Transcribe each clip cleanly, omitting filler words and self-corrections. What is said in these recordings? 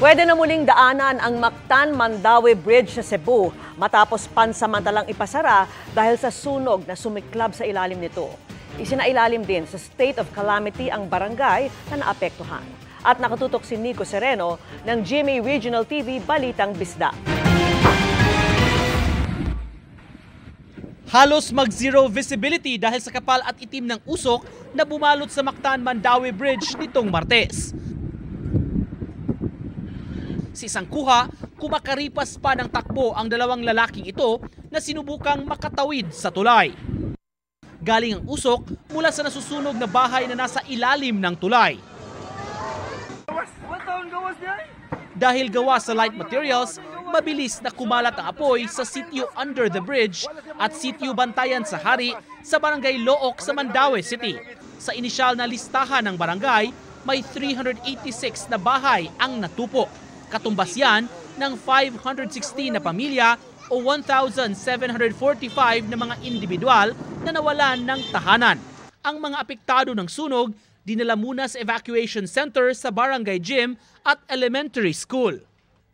Pwede na muling daanan ang Mactan-Mandaue Bridge sa Cebu matapos pansamantalang ipasara dahil sa sunog na sumiklab sa ilalim nito. Isinailalim din sa state of calamity ang barangay na naapektuhan. At nakatutok si Nico Sereno ng GMA Regional TV Balitang Bisdak. Halos mag-zero visibility dahil sa kapal at itim ng usok na bumalot sa Mactan-Mandaue Bridge nitong Martes. Sa isang kuha, kumakaripas pa ng takbo ang dalawang lalaking ito na sinubukang makatawid sa tulay. Galing ang usok mula sa nasusunog na bahay na nasa ilalim ng tulay. Dahil gawa sa light materials, mabilis na kumalat ang apoy sa sitio under the bridge at sitio Bantayan sa Hari sa barangay Look sa Mandaue City. Sa inisyal na listahan ng barangay, may 386 na bahay ang natupok. Katumbas yan ng 516 na pamilya o 1,745 na mga individual na nawalan ng tahanan. Ang mga apektado ng sunog dinala muna sa evacuation center sa barangay gym at elementary school.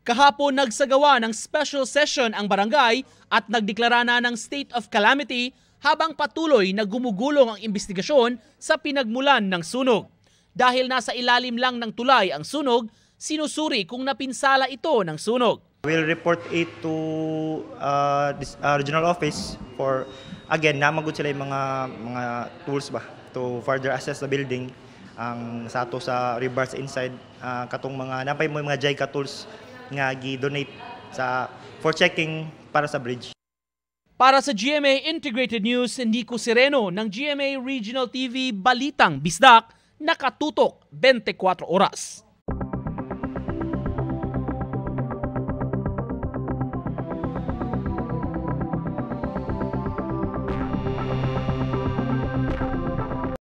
Kahapon nagsagawa ng special session ang barangay at nagdeklara na ng state of calamity habang patuloy na gumugulong ang investigasyon sa pinagmulan ng sunog. Dahil nasa ilalim lang ng tulay ang sunog, sinusuri kung napinsala ito ng sunog. We'll report it to this regional office for, again, namagod sila yung mga tools ba to further assess the building. Ang sato sa rebars inside, katong mga, napay mo mga JICA tools nga gi-donate for checking para sa bridge. Para sa GMA Integrated News, Nico Sereno ng GMA Regional TV Balitang Bisdak, nakatutok 24 oras.